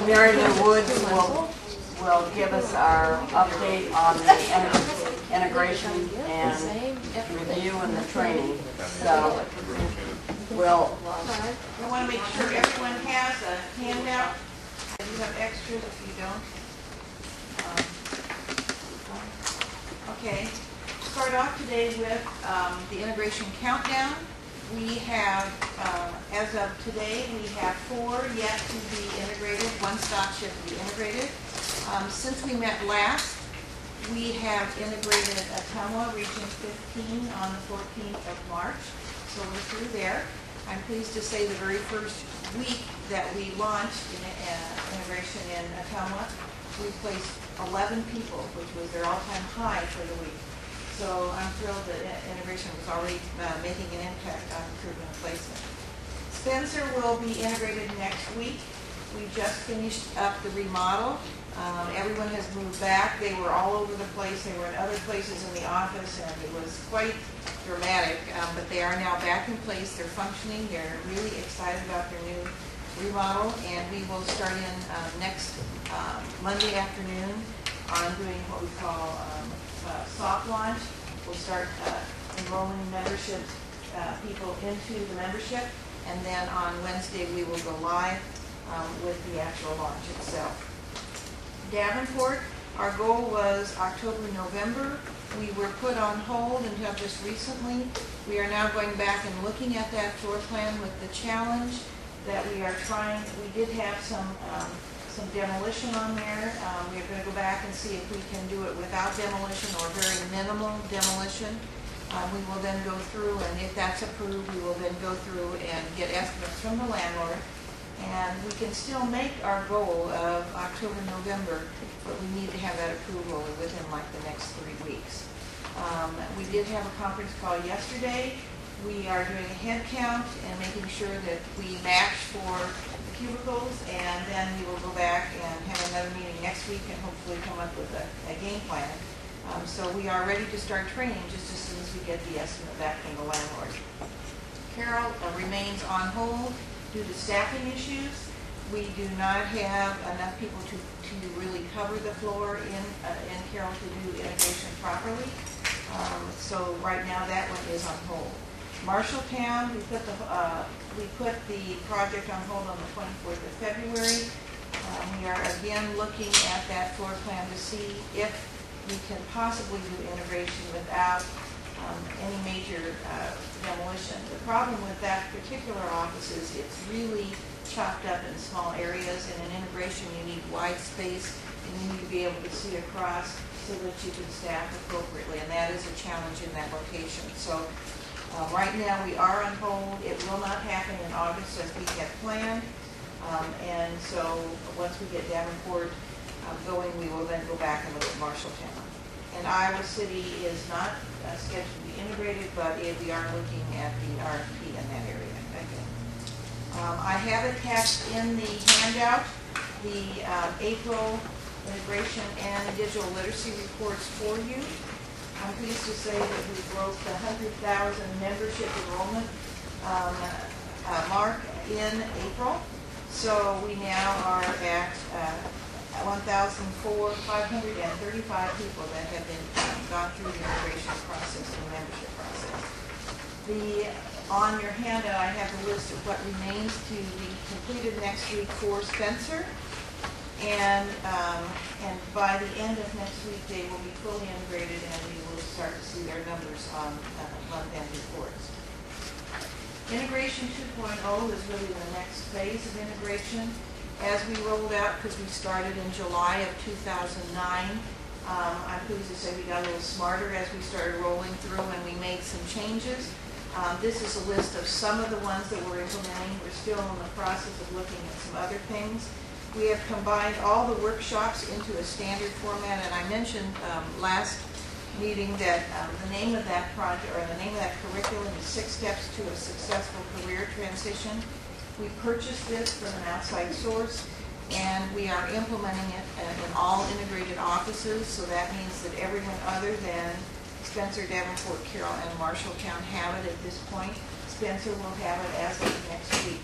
Mary Lou Woods will give us our update on the integration and review and the training. So I want to make sure everyone has a handout. You have extras if you don't. Okay. Start off today with the integration countdown. We have, as of today, we have 4 yet to be integrated, 1 stock yet to be integrated. Since we met last, we have integrated Ottumwa Region 15 on the 14th of March, so we're through there. I'm pleased to say the very first week that we launched integration in Ottumwa, we placed 11 people, which was their all-time high for the week. So I'm thrilled that integration was already making an impact on recruitment and placement. Spencer will be integrated next week. We just finished up the remodel. Everyone has moved back. They were all over the place. They were in other places in the office, and it was quite dramatic. But they are now back in place. They're functioning. They're really excited about their new remodel, and we will start in next Monday afternoon on doing what we call soft launch. We'll start enrolling membership people into the membership, and then on Wednesday we will go live with the actual launch itself. Davenport, our goal was October, November. We were put on hold until just recently. We are now going back and looking at that floor plan with the challenge that we are trying. We did have some demolition on there. We're going to go back and see if we can do it without demolition or very minimal demolition. We will then go through, and if that's approved, we will then go through and get estimates from the landlord. And we can still make our goal of October, November, but we need to have that approval within like the next 3 weeks. We did have a conference call yesterday. We are doing a head count and making sure that we match for the cubicles, and then we will go back and have another meeting next week and hopefully come up with a game plan. So we are ready to start training just as soon as we get the estimate back from the landlord. Carroll remains on hold due to staffing issues. We do not have enough people to really cover the floor in Carroll to do integration properly. So right now that one is on hold. Marshalltown, we put the project on hold on the 24th of February. We are again looking at that floor plan to see if we can possibly do integration without any major demolition. The problem with that particular office is it's really chopped up in small areas. In an integration, you need wide space, and you need to be able to see across so that you can staff appropriately, and that is a challenge in that location. So right now we are on hold. It will not happen in August as we had planned, and so once we get Davenport going, we will then go back and look at Marshalltown. And Iowa City is not scheduled to be integrated, but we are looking at the RFP in that area. I have attached in the handout the April integration and digital literacy reports for you. I'm pleased to say that we broke the 100,000 membership enrollment mark in April. So we now are at 535 people that have been gone through the integration process and the membership process. On your handout, I have a list of what remains to be completed next week for Spencer. And by the end of next week, they will be fully integrated, and we will start to see their numbers on month-end reports. Integration 2.0 is really the next phase of integration. As we rolled out, because we started in July of 2009, I'm pleased to say we got a little smarter as we started rolling through, and we made some changes. This is a list of some of the ones that we're implementing. We're still in the process of looking at some other things. We have combined all the workshops into a standard format, and I mentioned last meeting that the name of that project, or the name of that curriculum, is 6 Steps to a Successful Career Transition. We purchased this from an outside source, and we are implementing it in all integrated offices, so that means that everyone other than Spencer, Davenport, Carroll, and Marshalltown have it at this point. Spencer will have it as of next week.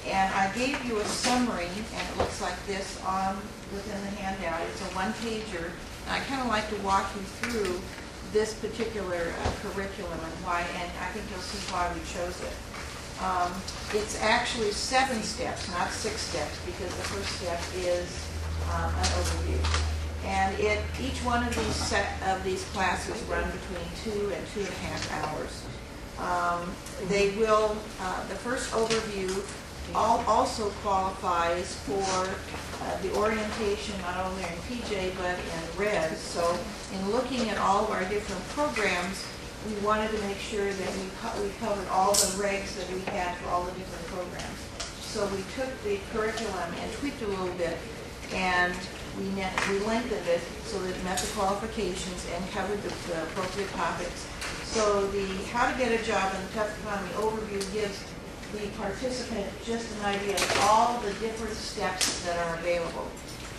And I gave you a summary, and it looks like this on within the handout. It's a one-pager. And I kind of like to walk you through this particular curriculum and why, and I think you'll see why we chose it. It's actually 7 steps, not 6 steps, because the first step is an overview. And each one of these classes run between 2 and 2.5 hours. They will, the first overview also qualifies for the orientation not only in PJ but in RES. So in looking at all of our different programs, we wanted to make sure that we covered all the regs that we had for all the different programs. So we took the curriculum and tweaked it a little bit, and we lengthened it so that it met the qualifications and covered the appropriate topics. So the How to Get a Job in the Tough Economy overview gives the participant just an idea of all the different steps that are available.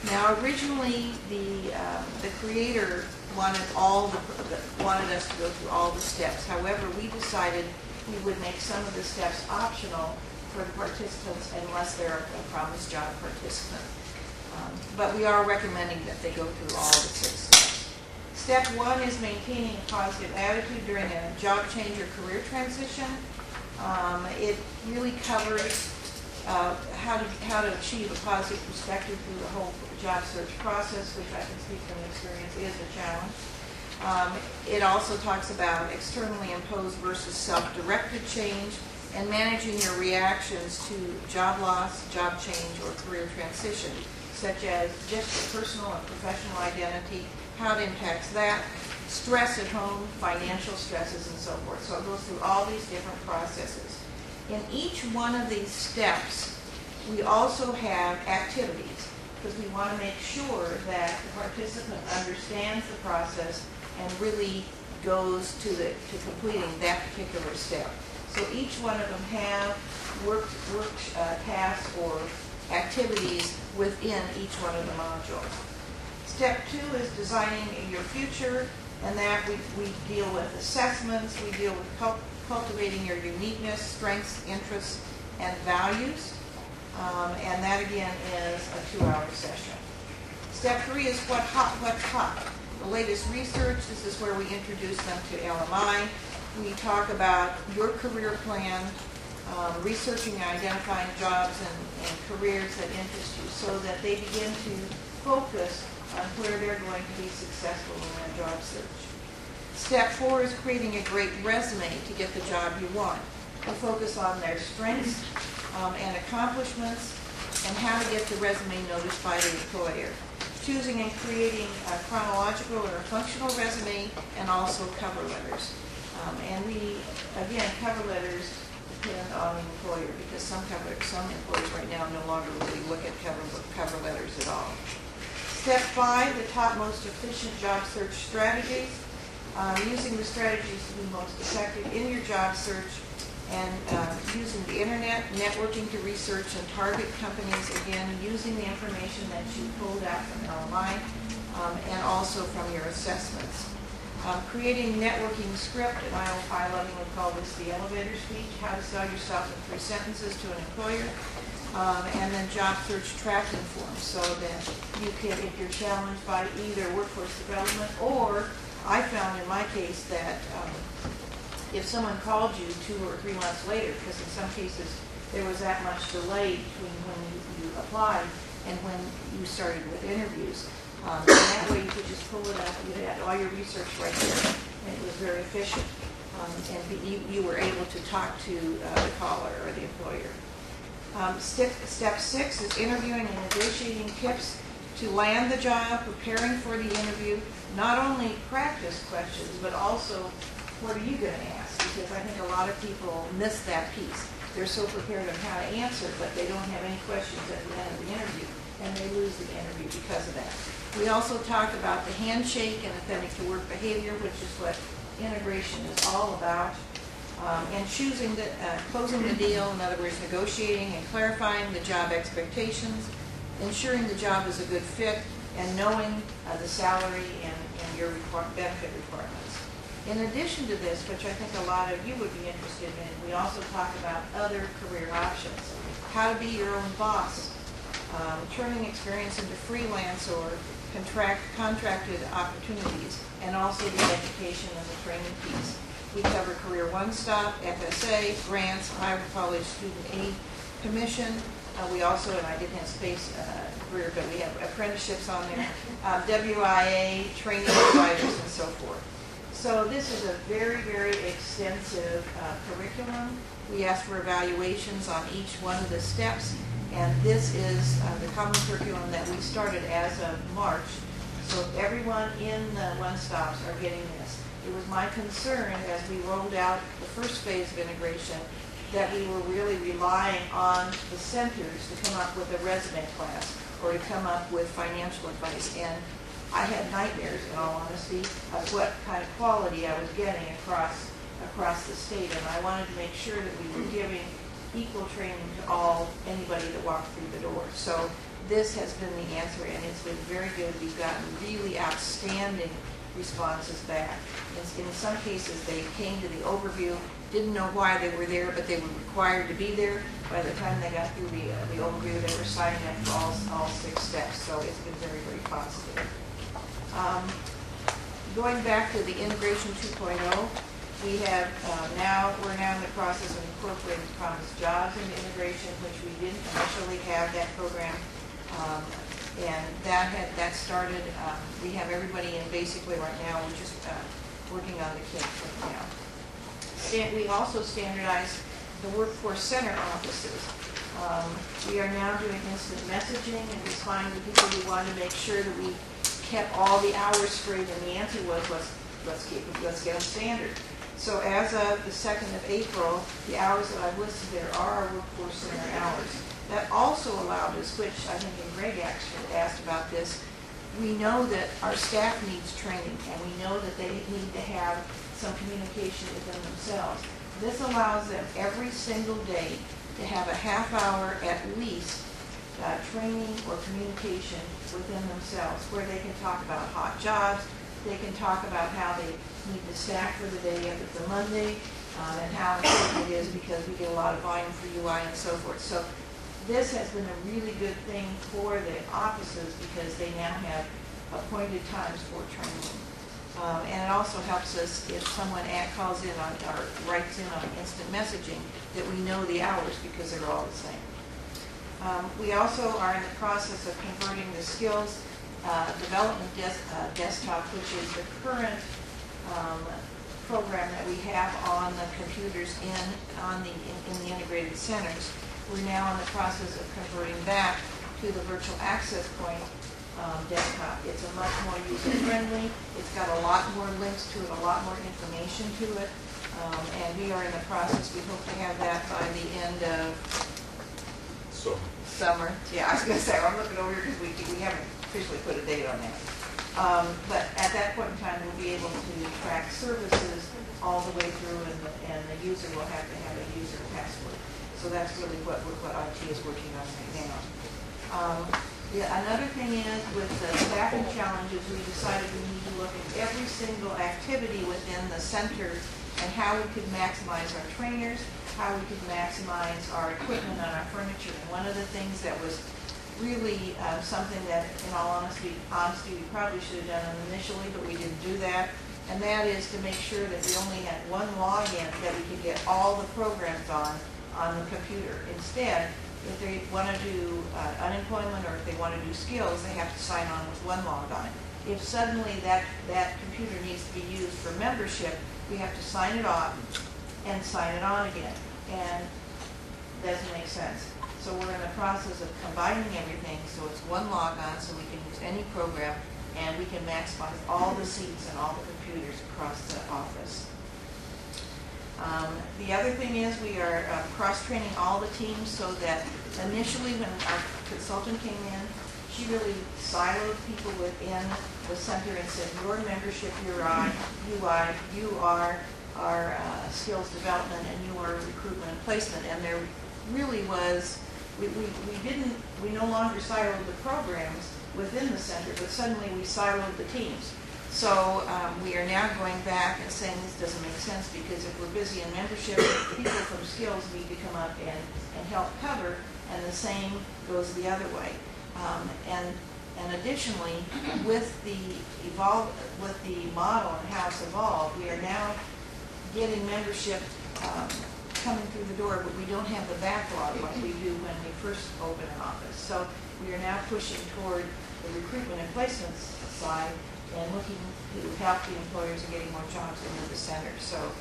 Now, originally, the creator wanted us to go through all the steps. However, we decided we would make some of the steps optional for the participants unless they're a promised job participant. But we are recommending that they go through all the 6 steps. Step 1 is maintaining a positive attitude during a job change or career transition. It really covers how to achieve a positive perspective through the whole job search process, which I can speak from experience is a challenge. It also talks about externally imposed versus self-directed change and managing your reactions to job loss, job change, or career transition, such as just your personal and professional identity, how it impacts that, stress at home, financial stresses, and so forth. So it goes through all these different processes. In each one of these steps, we also have activities, because we want to make sure that the participant understands the process and really goes to completing that particular step. So each one of them have work tasks or activities within each one of the modules. Step 2 is designing your future, and that we deal with assessments, we deal with cultivating your uniqueness, strengths, interests, and values. And that again is a 2-hour session. Step 3 is what's hot. The latest research. This is where we introduce them to LMI. We talk about your career plan, researching and identifying jobs and careers that interest you, so that they begin to focus on where they're going to be successful in their job search. Step 4 is creating a great resume to get the job you want. We focus on their strengths and accomplishments and how to get the resume noticed by the employer. Choosing and creating a chronological or a functional resume, and also cover letters. And again, cover letters depend on the employer, because some employers right now no longer really look at cover letters at all. Step 5, the top most efficient job search strategies. Using the strategies to be most effective in your job search, and using the internet, networking to research and target companies, again, using the information that you pulled out from LMI and also from your assessments. Creating networking script, and I would call this the elevator speech, how to sell yourself in 3 sentences to an employer. And then job search tracking forms, so that you can, if you're challenged by either workforce development, or I found in my case that if someone called you 2 or 3 months later, because in some cases there was that much delay between when you applied and when you started with interviews, and that way you could just pull it up, you had all your research right there, and it was very efficient, and you were able to talk to the caller or the employer. Step 6 is interviewing and negotiating tips to land the job, preparing for the interview, not only practice questions, but also what are you going to ask? Because I think a lot of people miss that piece. They're so prepared on how to answer, but they don't have any questions at the end of the interview, and they lose the interview because of that. We also talk about the handshake and authentic to work behavior, which is what integration is all about. And closing the deal, in other words, negotiating and clarifying the job expectations, ensuring the job is a good fit, and knowing the salary and your benefit requirements. In addition to this, which I think a lot of you would be interested in, we also talk about other career options. How to be your own boss, turning experience into freelance or contracted opportunities, and also the education and the training piece. We cover Career One Stop, FSA, grants, Iowa College Student Aid Commission. We also, and I didn't have space career, but we have apprenticeships on there, WIA, training providers, and so forth. So this is a very, very extensive curriculum. We ask for evaluations on each one of the steps, and this is the common curriculum that we started as of March. So everyone in the One Stops are getting this. It was my concern as we rolled out the first phase of integration that we were really relying on the centers to come up with a resume class or to come up with financial advice. And I had nightmares, in all honesty, of what kind of quality I was getting across the state. And I wanted to make sure that we were giving equal training to anybody that walked through the door. So this has been the answer, and it's been very good. We've gotten really outstanding responses back. In some cases, they came to the overview, didn't know why they were there, but they were required to be there. By the time they got through the overview, they were signing up for all 6 steps. So it's been very, very positive. Going back to the Integration 2.0, we have we're now in the process of incorporating promised jobs into integration, which we didn't initially have that program. And that started, we have everybody in basically right now. We're just working on the kinks right now. We also standardized the workforce center offices. We are now doing instant messaging and responding to people who want to make sure that we kept all the hours straight, and the answer was let's get them standard. So as of the 2nd of April, the hours that I've listed there are our workforce center hours. That also allowed us, which I think Greg actually asked about this, we know that our staff needs training, and we know that they need to have some communication within themselves. This allows them every single day to have a half hour at least training or communication within themselves, where they can talk about hot jobs, they can talk about how they need to stack for the day if it's a Monday, and how important it is because we get a lot of volume for UI and so forth. So this has been a really good thing for the offices because they now have appointed times for training. And it also helps us if someone calls in on or writes in on instant messaging that we know the hours because they're all the same. We also are in the process of converting the skills development desktop, which is the current program that we have on the computers in the integrated centers. We're now in the process of converting that to the virtual access point desktop. It's a much more user-friendly. It's got a lot more links to it, a lot more information to it, and we are in the process. We hope to have that by the end of summer. Yeah, I was going to say, I'm looking over here because we haven't officially put a date on that. But at that point in time, we'll be able to track services all the way through, and the user will have to have a user password. So that's really what IT is working on right now. Another thing is, with the staffing challenges, we decided we need to look at every single activity within the center and how we could maximize our trainers, how we could maximize our equipment and our furniture. And one of the things that was really something that, in all honesty, we probably should have done initially, but we didn't do that. And that is to make sure that we only had one login that we could get all the programs on the computer. Instead, if they want to do unemployment or if they want to do skills, they have to sign on with one logon. If suddenly that computer needs to be used for membership, we have to sign it off and sign it on again. And it doesn't make sense. So we're in the process of combining everything so it's one logon so we can use any program and we can maximize all the seats and all the computers across the office. The other thing is we are cross-training all the teams so that initially when our consultant came in, she really siloed people within the center and said, your membership, your UI, you are our skills development, and you are recruitment and placement. And there really was, we no longer siloed the programs within the center, but suddenly we siloed the teams. So we are now going back and saying this doesn't make sense because if we're busy in membership, people from skills need to come up and help cover. and the same goes the other way. And additionally, with the model and how it's evolved, we are now getting membership coming through the door, but we don't have the backlog like we do when we first open an office. So we are now pushing toward the recruitment and placements side and looking to help the employers in getting more jobs into the center. So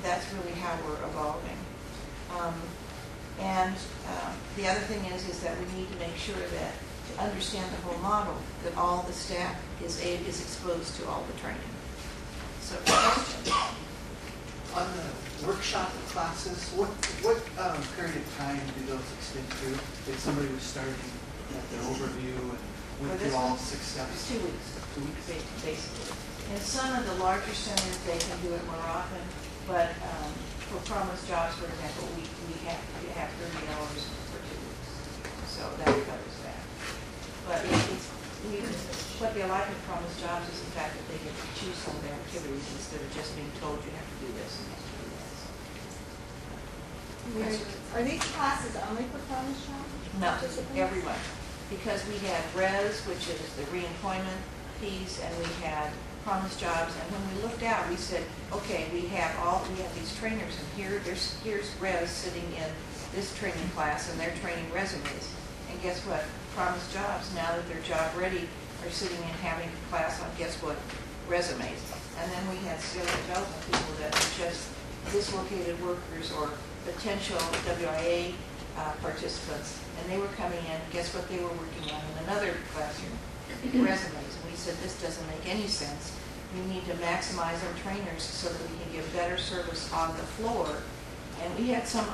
that's really how we're evolving. The other thing is that we need to make sure that to understand the whole model, that all the staff is exposed to all the training. So questions? On the workshop classes, what period of time do those extend to? If somebody was starting at their overview and went through all 6 steps? 2 weeks. 2 weeks? Basically. In some of the larger centers, they can do it more often, but for Promise Jobs, for example, we have 30 hours for 2 weeks. So that covers that. But what they like with Promise Jobs is the fact that they get to choose some of their activities instead of just being told you have to do this and you have to do that. Are these classes only for Promise Jobs? No, everyone. Because we had RES, which is the reemployment piece, and we had Promise Jobs, and when we looked out, we said, okay, we have these trainers, and here's RES sitting in this training class, and they're training resumes. And guess what? Promise Jobs, now that they're job ready, are sitting in having a class on, guess what? Resumes. And then we had skill development people that are just dislocated workers or potential WIA participants, and they were coming in, guess what they were working on in another classroom? Resumes. And we said, this doesn't make any sense. We need to maximize our trainers so that we can give better service on the floor. And we had some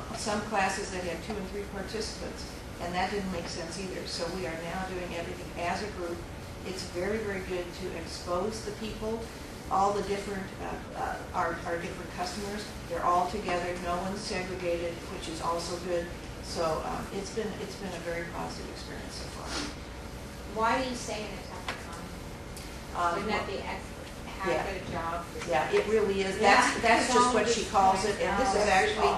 classes that had 2 and 3 participants, and that didn't make sense either. So we are now doing everything as a group. It's very, very good to expose the people, all the different, our different customers. They're all together. No one's segregated, which is also good. So it's been a very positive experience so far. Why do you say in a tough economy? Wouldn't that be how good a job? Yeah, it really is. That's just what she calls it, and this is actually,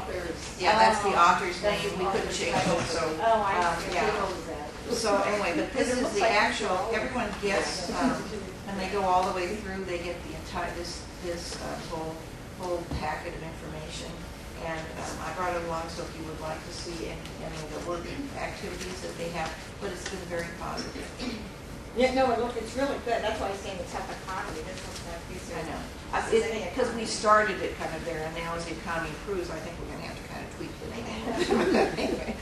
that's the author's name. We couldn't change it, so. Oh, I see. Yeah. So anyway, but this is the actual, everyone gets, when they go all the way through, they get the entire, this whole packet of information. And I brought it along so if you would like to see any of the work activities that they have, but it's been very positive. Yeah, no, look, it's really good. That's why I say in the tough economy, this looks like these are. I know. Because we started it kind of there, and now as the economy improves, I think we're going to have to kind of tweak the name. Anyway.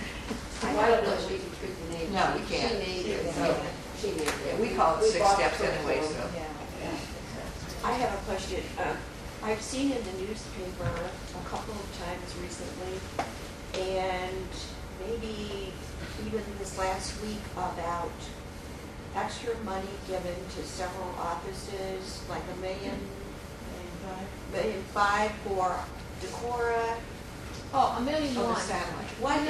I don't know if we can tweak the name. No, we can't. She made it. She made it. Yeah, we call it 6 steps anyway, so. I have a question. I've seen in the newspaper a couple of times recently, and maybe even this last week, about extra money given to several offices, like $1.5 million for Decorah. Oh, $1.1 million. Oh, the satellite. What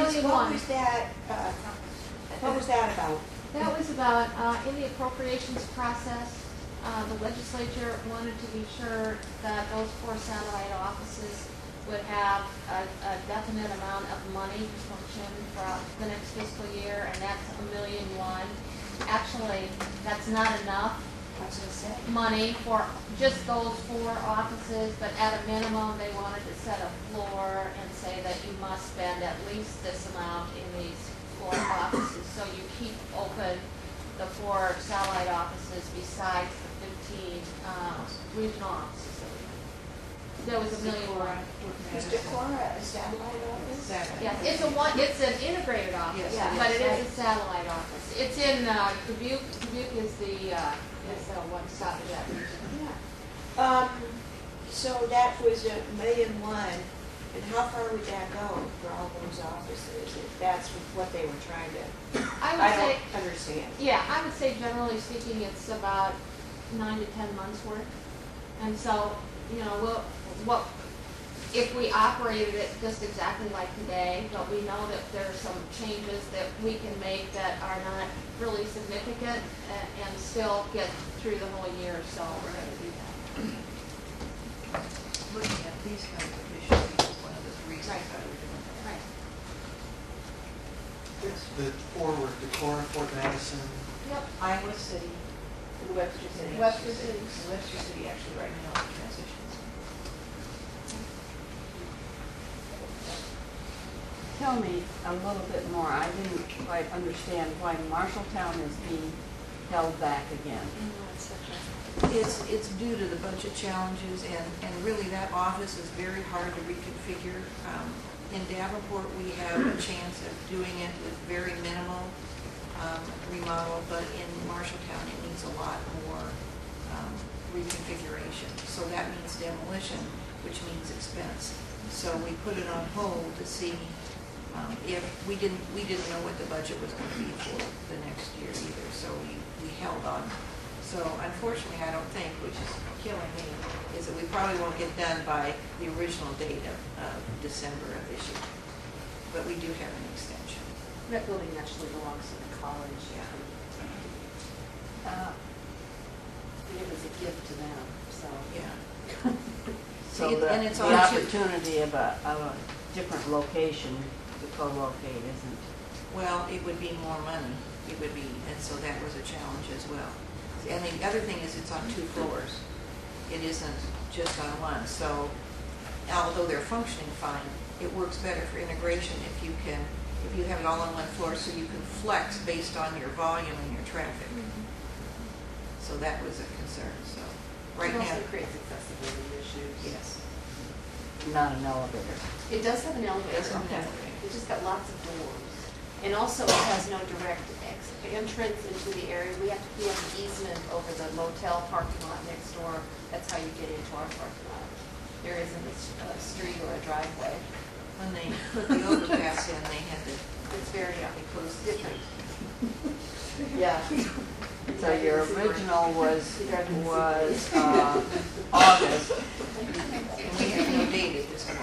was that? What was that about? That was about in the appropriations process. The legislature wanted to be sure that those 4 satellite offices would have a definite amount of money to function for the next fiscal year, and that's $1.1 million. Actually, that's not enough money for just those 4 offices, but at a minimum, they wanted to set a floor and say that you must spend at least this amount in these 4 offices, so you keep open the 4 satellite offices besides the 15 regional offices that we have. There was $1.1 million. Is Decorah a satellite office? Satellite. Yes, it's an integrated office, Yes, but yes, it right. is a satellite office. It's in Dubuque. Dubuque is the one stop of that region. Yeah. So that was $1.1 million, and how far would that go for all those offices if that's what they were trying to? I don't understand. Yeah, I would say generally speaking, it's about 9 to 10 months worth. And so, what if we operated it just exactly like today, but we know that there are some changes that we can make that are not really significant and still get through the whole year, so we're going to do that. Looking at these kinds of efficiencies is one of the reasons Right. why we're doing that. Right. The forward, Decorah, Fort Madison. Yep. Iowa City, Webster City. Webster City. Webster City actually right now transitions. Tell me a little bit more. I didn't quite understand why Marshalltown is being held back again. It's due to the budget challenges, and really that office is very hard to reconfigure. In Davenport, we have a chance of doing it with very minimal remodel, but in Marshalltown, it needs a lot more reconfiguration. So that means demolition, which means expense. So we put it on hold to see if we didn't know what the budget was going to be for the next year either. So we held on. So unfortunately, I don't think, which is killing me, is that we probably won't get done by the original date of December of this year. But we do have an extension. That building actually belongs to the college. Yeah. It was a gift to them, so. Yeah. So And the it's on two- opportunity of a different location to co-locate isn't. Well, it would be more money. It would be, and so that was a challenge as well. And the other thing is it's on 2 floors. It isn't just on one. So although they're functioning fine, it works better for integration if you have it all on one floor, so you can flex based on your volume and your traffic. So that was a concern. So right It now, also creates accessibility issues. yes. Not an elevator. It does have an elevator. It does have an okay. elevator. It's just got lots of doors. And also it has no direct entrance into the area. We have an easement over the motel parking lot next door. That's how you get into our parking lot. There isn't a street or a driveway. When they put the overpass in, they had to It's very they closed the street. Yeah. So your original was August. And we have no date at this point.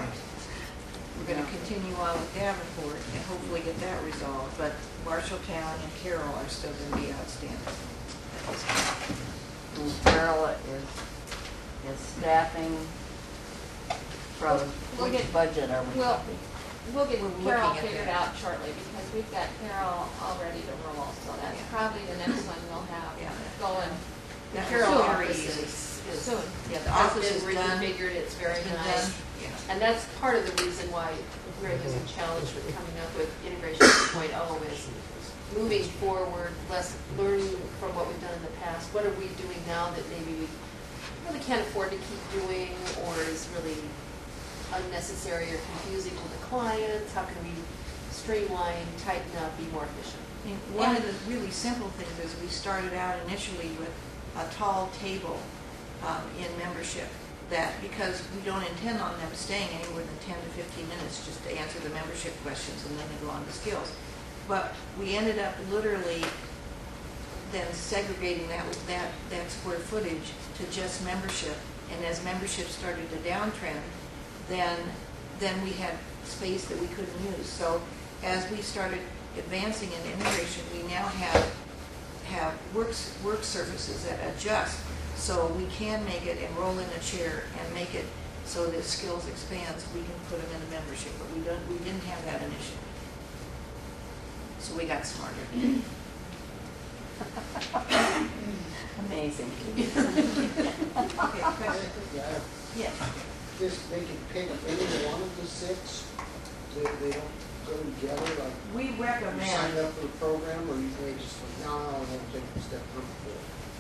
We're going to continue on with Davenport and hopefully get that resolved, but Marshalltown and Carroll are still going to be outstanding at this point. And Carol is staffing from We'll which get- budget are we we'll- talking? We'll get We're Carol looking at figured that. out shortly, because we've got Carol all ready to roll, so that's Yeah. probably the next one we'll have Yeah. going The That Carroll was very office easy. is soon. Yeah, the has office been is done. reconfigured. It's very It's been nice. done. Yeah. And that's part of the reason why Greg is a challenge with coming up with Integration 2.0 is moving forward, learning from what we've done in the past. What are we doing now that maybe we really can't afford to keep doing, or is really unnecessary or confusing to the clients? How can we streamline, tighten up, be more efficient? And one of the really simple things is we started out initially with a tall table in membership, that because we don't intend on them staying anywhere than 10 to 15 minutes just to answer the membership questions and then they go on to skills. But we ended up literally then segregating that square footage to just membership, and as membership started to downtrend, then we had space that we couldn't use. So as we started advancing in integration, we now have work surfaces that adjust, so we can make it and roll in a chair and make it so that skills expands. We can put them in a membership, but we didn't have that initially. So we got smarter. Amazing. Okay, question? Yeah, Yes. just they can pick any one of the 6, they don't go together, like We you sign recommend, up for the program, or you may just, no, I want to take step number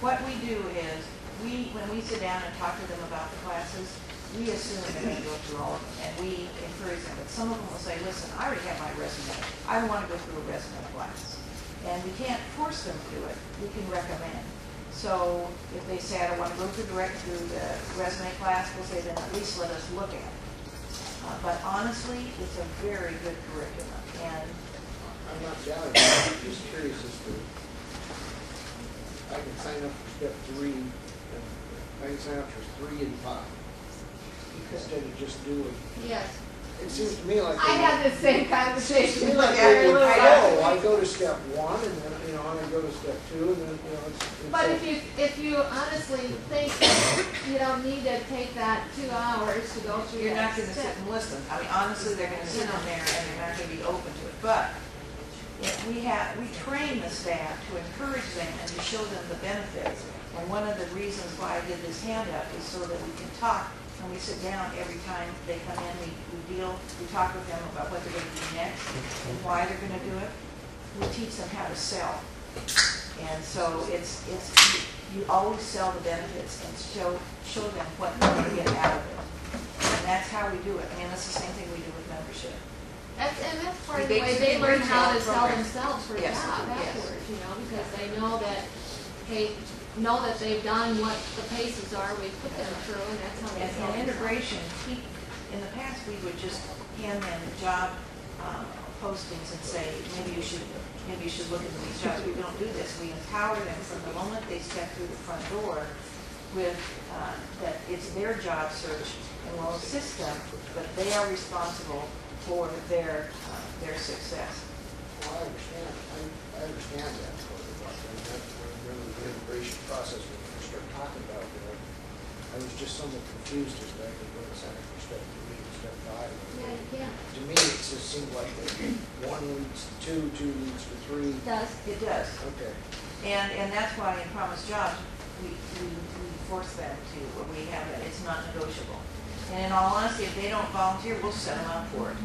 4. what we do is, when we sit down and talk to them about the classes, we assume they're going to go through all of them, and we encourage them. But some of them will say, listen, I already have my resume. I don't want to go through a resume class. And we can't force them to do it. We can recommend. So if they say, I don't want to go through the resume class, we'll say, then at least let us look at it. But honestly, it's a very good curriculum. And I'm not doubting it, I'm just curious as to, I can sign up for step 3, and I can sign up for 3 and 5, instead of just doing, Yes. it seems to me like. I had the same It conversation seems with like Kerry they would Lou. flow. I go to step 1, and then, and I go to step 2, and then, it's. But if you honestly think you don't need to take that 2 hours to go through you're not that going to sit step. and listen. I mean, honestly, they're going to sit in there and they're not going to be open to it. But we train the staff to encourage them and to show them the benefits. And one of the reasons why I did this handout is so that we can talk when we sit down every time they come in. We talk with them about what they're going to do next and why they're going to do it. We teach them how to sell. And so you always sell the benefits and show them what they're going to get out of it. And that's how we do it. I mean, that's the same thing we do with membership. And that's part of the way they learn how to sell themselves for a Yes, job yes. afterwards, you know, because they know that they've done what the paces are we put them through, and that's how they sell And themselves. integration, in the past, we would just hand them job postings and say, maybe you should look into these jobs. We don't do this. We empower them from the moment they step through the front door with that it's their job search, and we'll assist them, but they are responsible for their success. Well, I understand that. Remember the integration process when we first started talking about it. I was just somewhat confused as to what it's at for step 3 and step 5. Yeah, you can't. To me, it just seemed like one leads to 2, 2 leads to 3. It does. It does. Okay. And that's why in Promised Jobs, we force them to, we have it, it's not negotiable. And in all honesty, if they don't volunteer, we'll set them up for it.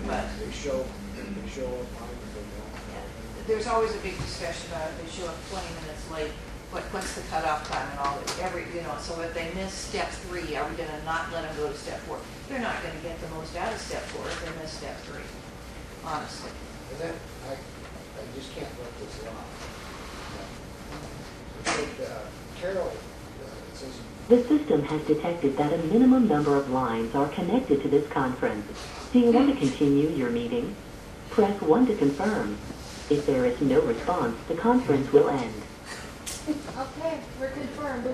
But They show up on it, they don't. there's always a big discussion about it. They show up 20 minutes late. What's the cutoff time and all that? So if they miss step 3, are we going to not let them go to step 4? They're not going to get the most out of step 4 if they miss step 3, honestly. And then, I just can't let this lie. Carol, it says, The system has detected that a minimum number of lines are connected to this conference. Do you want to continue your meeting? Press 1 to confirm. If there is no response, the conference will end. Okay, we're confirmed.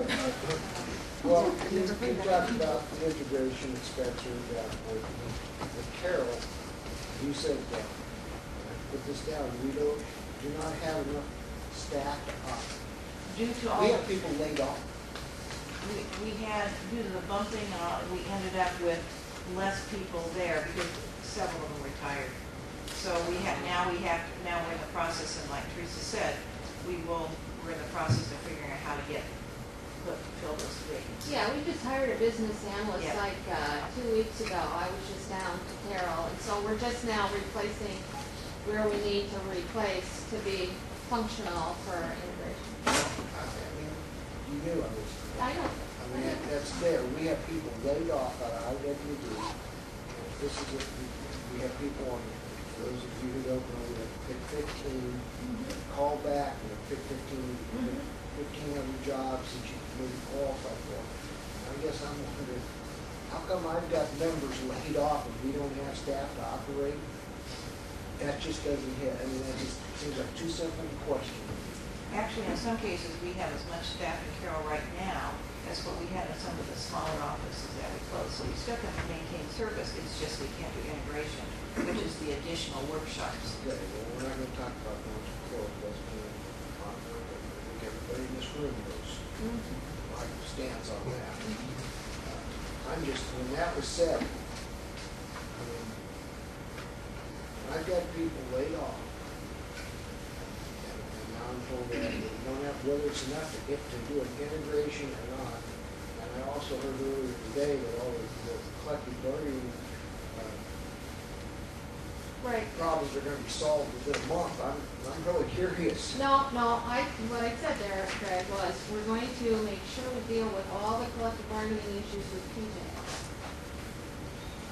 well, you talked about the integration, Spencer, with Carol, you said, put this down, we do not have enough staff to up. Due to all We have people laid off. we had, due to the bumping, we ended up with less people there because several of them retired. So now we're in the process, and like Teresa said, we're in the process of figuring out how to fill those vacancies. Yeah, we just hired a business analyst Yeah. like 2 weeks ago. I was just down to Carol, and so we're just now replacing where we need to replace to be functional for integration. I mean, you knew I was. I know. I mean, that's there. We have people laid off out of IWD. This is it. We have people on, for those of you who don't know, we have pick 15, call back, we have pick 1,500 jobs that you can maybe qualify for. I guess I'm wondering, how come I've got members laid off and we don't have staff to operate? That just doesn't hit. I mean, that just seems like too simple a question. Actually, in some cases, we have as much staff in Carroll right now as what we had in some of the smaller offices that we closed. So we still have to maintain service, it's just we can't do integration, which is the additional workshops. Okay, well, we're not going to talk about those before, that's going to I think everybody in this room knows my stance on that. I'm just, when that was said, I mean, I've got people laid off, and now I'm told that we don't have, whether it's enough to get to do an integration or not. And I also heard earlier today that all the collective bargaining Right. problems are going to be solved within a month. I'm really curious. No, what I said there, Greg, was we're going to make sure we deal with all the collective bargaining issues with PJ.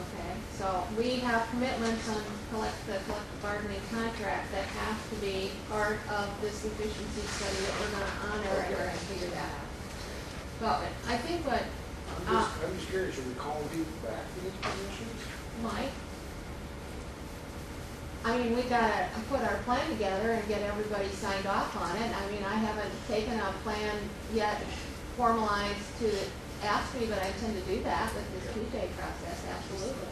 Okay, so we have commitments on the collective bargaining contract that have to be part of this efficiency study that we're going to honor and we're going to figure that out. But I think what I'm just curious, are we calling people back for these positions? Mike, I mean, we gotta put our plan together and get everybody signed off on it. I mean, I haven't taken a plan yet formalized to ask me, but I intend to do that with this PJ process, absolutely.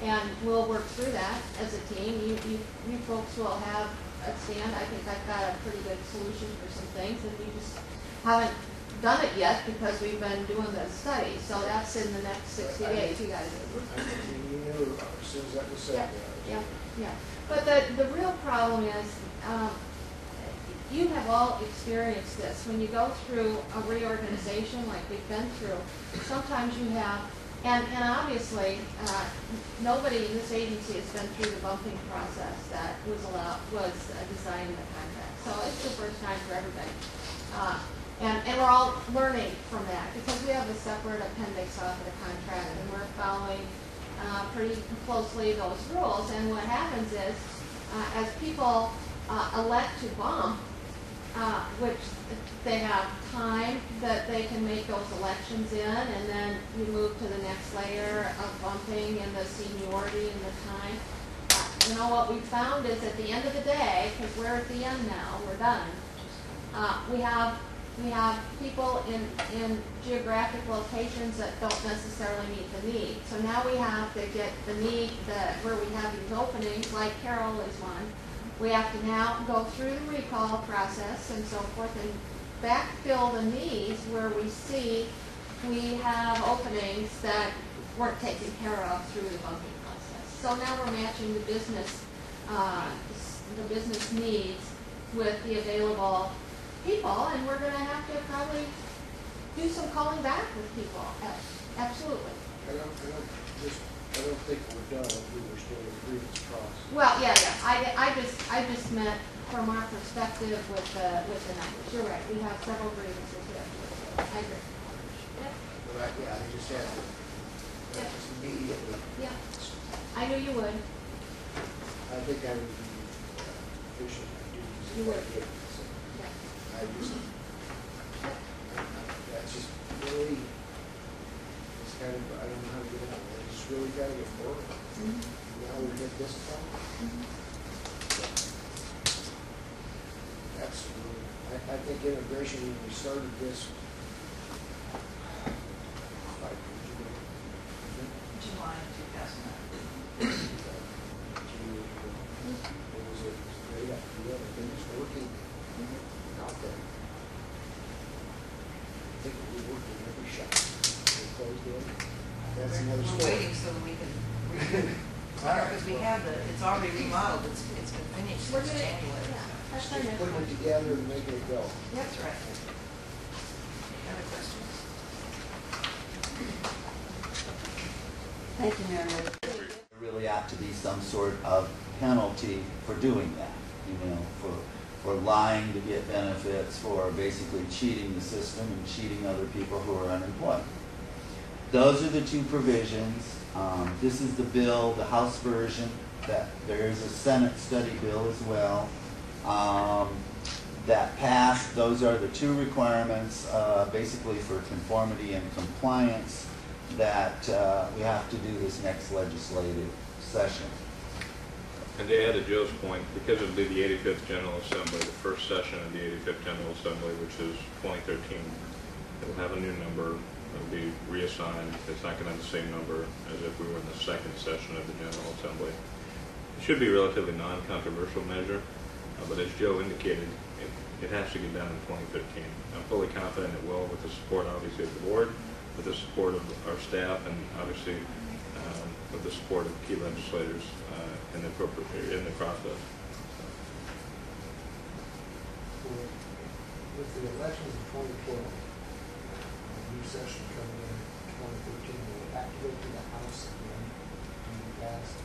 And we'll work through that as a team. You folks will have a stand. I think I've got a pretty good solution for some things, and we just haven't done it yet because we've been doing the study. So that's in the next 60 days, you guys. I mean, you knew as soon as that was said. Yeah. But the real problem is, you have all experienced this. When you go through a reorganization like we've been through, sometimes you have, and obviously, nobody in this agency has been through the bumping process that was designed in the contract. So it's the first time for everybody. And we're all learning from that because we have a separate appendix off of the contract and we're following pretty closely those rules. And what happens is, as people elect to bump, which they have time that they can make those elections in, and then you move to the next layer of bumping and the seniority and the time. You know, what we found is at the end of the day, because we're at the end now, we're done, we have people in geographic locations that don't necessarily meet the need. So now we have to get the need where we have these openings, like Carol is one. We have to now go through the recall process and so forth and backfill the needs where we see we have openings that weren't taken care of through the bumping process. So now we're matching the business needs with the available people, and we're going to have to probably do some calling back with people. Absolutely. I don't think we're done. We were still in grievance process. Well, yeah. I just meant from our perspective with the numbers. You're right. We have several grievances here. I agree. Yep. But I just had to just immediately. Yeah. I knew you would. I think I would be efficient. You would. Yeah. Yeah. That's just really, it's kind of, I don't know how to get it out. I just really got to get work. Now we get this done. That's really, I think integration, when we started this, July of 2009. It was a great idea, I think it's working out there. I think we worked in every shop. We closed in. That's another We're story. waiting so that we can, because we have it's already remodeled, it's been finished We're since gonna- January. yeah, that's our Just next putting one. it together and making it go. That's right. Other questions? Thank you, Mary Lou. There really ought to be some sort of penalty for doing that, for lying to get benefits, for basically cheating the system and cheating other people who are unemployed. Those are the two provisions. This is the bill, the House version. That there is a Senate study bill as well that passed. Those are the two requirements, basically for conformity and compliance, that we have to do this next legislative session. And to add to Joe's point, because it'll be the 85th General Assembly, the first session of the 85th General Assembly, which is 2013, it'll have a new number. It'll be reassigned. It's not going to have the same number as if we were in the second session of the General Assembly. It should be a relatively non-controversial measure, but as Joe indicated, it has to get done in 2013. I'm fully confident it will, with the support, obviously, of the board, with the support of our staff, and obviously with the support of key legislators in the process. With the elections of 2012, a new session coming in 2013, will it have to go to the House again to be passed?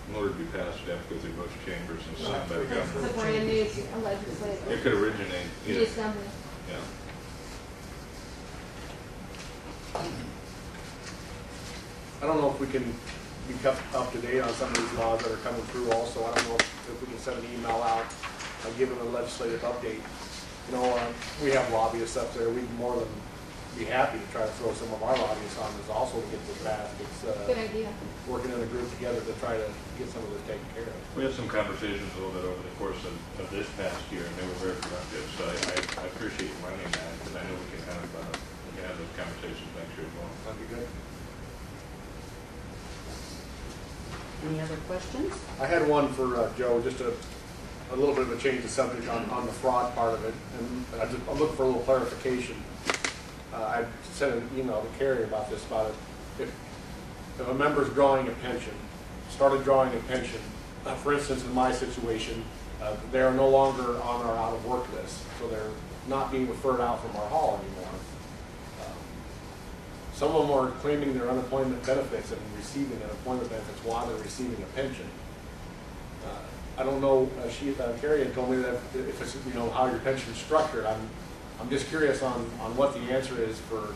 In order to be passed, it has to go through both chambers and signed by the It's governor. a brand new legislative. It could originate, The assembly. yeah. I don't know if we can be kept up to date on some of these laws that are coming through also. I don't know if we can send an email out, giving a legislative update. We have lobbyists up there. We'd more than be happy to try to throw some of our lobbyists on this also to get this passed. It's Good idea. working in a group together to try to get some of this taken care of. We had some conversations a little bit over the course of this past year, and they were very productive. So I appreciate you running that, because I know we can have those conversations next year as well. That'd be good. Any other questions? I had one for Joe, just a little bit of a change of subject on the fraud part of it, and I'm looking for a little clarification. I sent an email to Kerry about it. If a member's drawing a pension, started drawing a pension, for instance, in my situation, they are no longer on our out of work list, so they're not being referred out from our hall anymore. Some of them are claiming their unemployment benefits and receiving unemployment benefits while they're receiving a pension. I don't know, Kerry had told me that if it's, you know, how your pension is structured. I'm just curious on what the answer is for.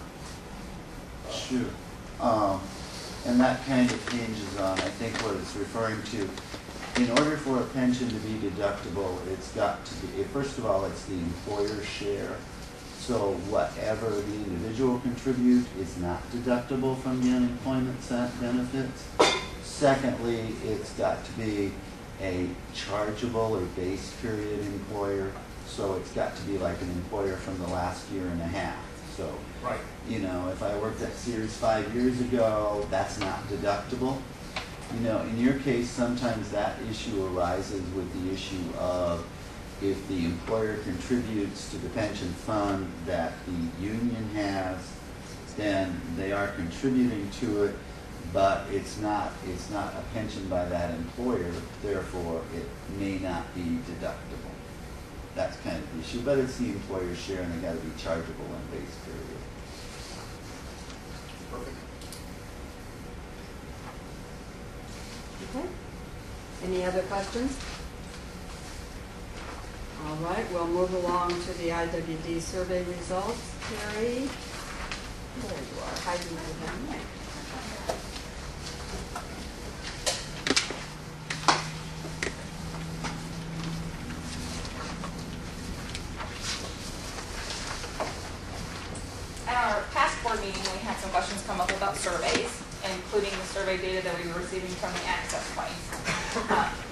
Sure. And that kind of hinges on, I think, what it's referring to. In order for a pension to be deductible, it's got to be, first of all, it's the employer's share. So whatever the individual contribute is not deductible from the unemployment benefits. Secondly, it's got to be a chargeable or base period employer. So it's got to be like an employer from the last year and a half. So, right. You know, if I worked at Sears 5 years ago, that's not deductible. You know, in your case, sometimes that issue arises with the issue of if the employer contributes to the pension fund that the union has, then they are contributing to it, but it's not a pension by that employer, therefore it may not be deductible. That's kind of the issue, but it's the employer's share and they got to be chargeable in base period. Perfect. Okay. Any other questions? All right, we'll move along to the IWD survey results. Kerry, there you are, hiding behind me. At our past board meeting, we had some questions come up about surveys, including the survey data that we were receiving from the access points.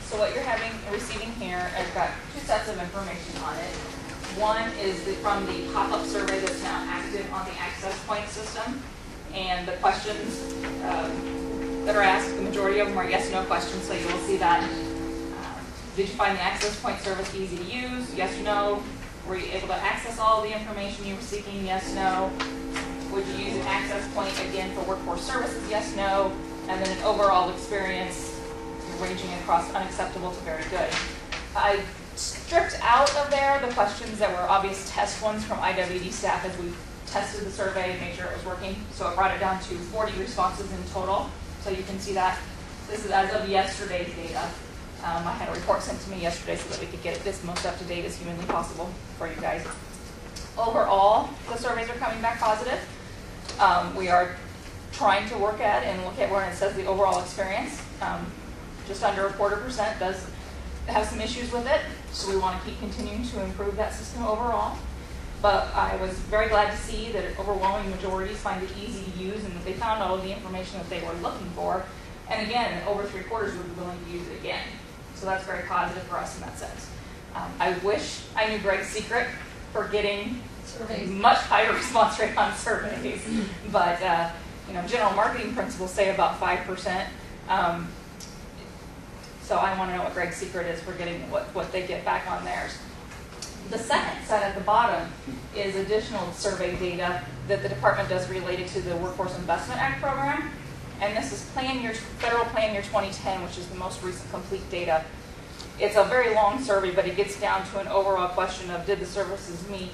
So what you're receiving here, I've got two sets of information on it. One is from the pop-up survey that's now active on the access point system. And the questions that are asked, the majority of them are yes/no questions, so you will see that. Did you find the access point service easy to use? Yes or no? Were you able to access all the information you were seeking? Yes, no. Would you use an access point again for workforce services? Yes, no. And then an overall experience ranging across unacceptable to very good. I stripped out of there the questions that were obvious test ones from IWD staff as we tested the survey and made sure it was working. So it brought it down to 40 responses in total. So you can see that this is as of yesterday's data. I had a report sent to me yesterday so that we could get it this most up to date as humanly possible for you guys. Overall, the surveys are coming back positive. We are trying to work at and look at where it says the overall experience. Just under 0.25% does have some issues with it, so we want to keep continuing to improve that system overall. But I was very glad to see that overwhelming majorities find it easy to use and that they found all of the information that they were looking for. And again, over 3/4 would be willing to use it again. So that's very positive for us in that sense. I wish I knew Greg's secret for getting surveys, much higher response rate on surveys. But general marketing principles say about 5%. So I want to know what Greg's secret is for getting what they get back on theirs. The second set at the bottom is additional survey data that the department does related to the Workforce Investment Act program. And this is Federal Plan Year 2010, which is the most recent complete data. It's a very long survey, but it gets down to an overall question of did the services meet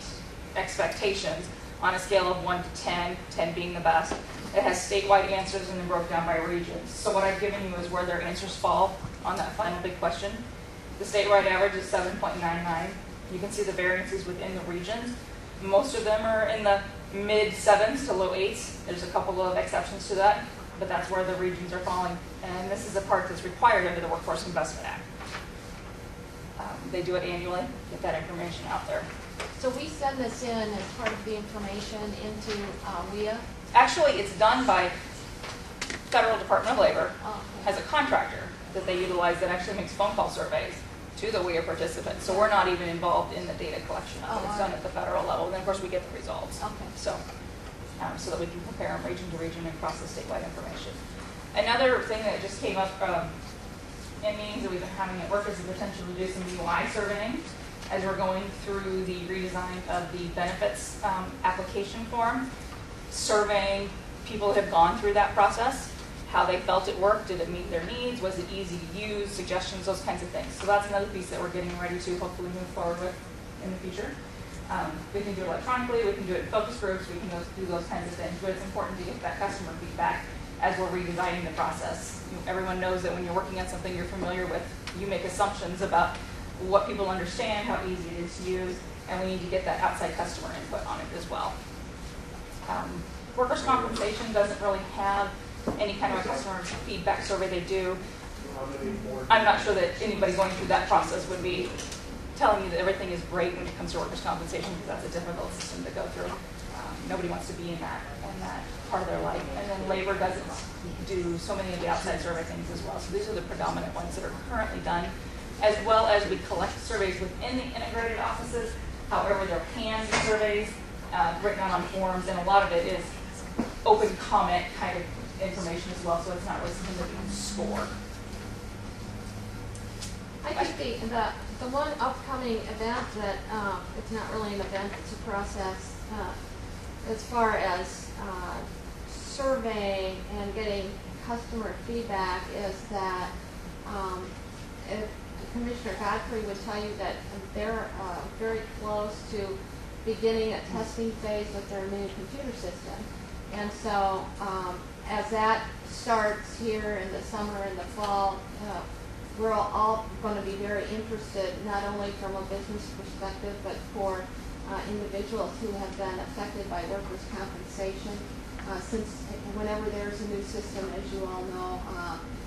expectations on a scale of 1 to 10, 10 being the best. It has statewide answers and then broke down by regions. So what I've given you is where their answers fall on that final big question. The statewide average is 7.99. You can see the variances within the regions. Most of them are in the mid-7s to low 8s. There's a couple of exceptions to that, but that's where the regions are falling. And this is the part that's required under the Workforce Investment Act. They do it annually, get that information out there. So we send this in as part of the information into WIA? Actually, it's done by Federal Department of Labor Okay. as a contractor that they utilize that actually makes phone call surveys to the WIA participants. So we're not even involved in the data collection of it. It's done at the federal level. And then, of course, we get the results. Okay. So that we can compare them region to region and across the statewide information. Another thing that just came up in meetings that we've been having at work is the potential to do some UI surveying as we're going through the redesign of the benefits application form, surveying people who have gone through that process, how they felt it worked, did it meet their needs, was it easy to use, suggestions, those kinds of things. So that's another piece that we're getting ready to hopefully move forward with in the future. We can do it electronically, we can do it in focus groups, we can do those kinds of things, but it's important to get that customer feedback as we're redesigning the process. Everyone knows that when you're working on something you're familiar with, you make assumptions about what people understand, how easy it is to use, and we need to get that outside customer input on it as well. Workers' compensation doesn't really have any kind of a customer feedback survey. They do. I'm not sure that anybody going through that process would be telling you that everything is great when it comes to workers' compensation, because that's a difficult system to go through. Nobody wants to be in that part of their life. And then labor doesn't do so many of the outside survey things as well. So these are the predominant ones that are currently done, as well as we collect surveys within the integrated offices. However, they're hand surveys written out on forms, and a lot of it is open comment kind of information as well, so it's not really something that you can score. I think the one upcoming event that, it's not really an event, it's a process, as far as surveying and getting customer feedback, is that if Commissioner Godfrey would tell you that they're very close to beginning a testing phase with their new computer system. And so as that starts here in the summer and the fall, we're all going to be very interested, not only from a business perspective, but for individuals who have been affected by workers' compensation. Since whenever there's a new system, as you all know,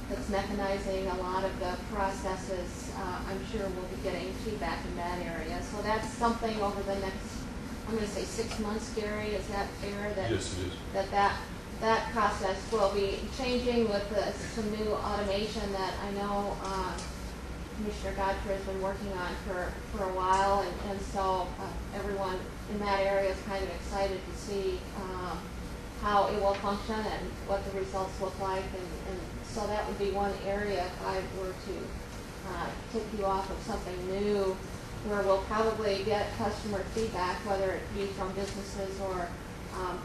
that's mechanizing a lot of the processes, I'm sure we'll be getting feedback in that area. So that's something over the next, I'm going to say 6 months, Gary, is that fair? That, Yes, it is. That process will be changing with some new automation that I know Commissioner Godfrey has been working on for a while, and so everyone in that area is kind of excited to see how it will function and what the results look like, and so that would be one area if I were to tip you off of something new, where we'll probably get customer feedback, whether it be from businesses or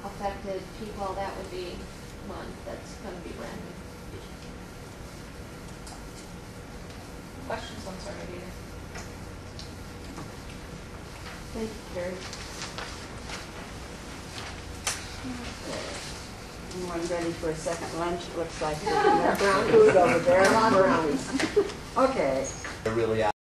affected people. That would be one that's going to be brand new. Questions on survey data? Thank you, Kerry. Anyone ready for a second lunch? It looks like there's that brown food over there. Brownies. Okay. They're really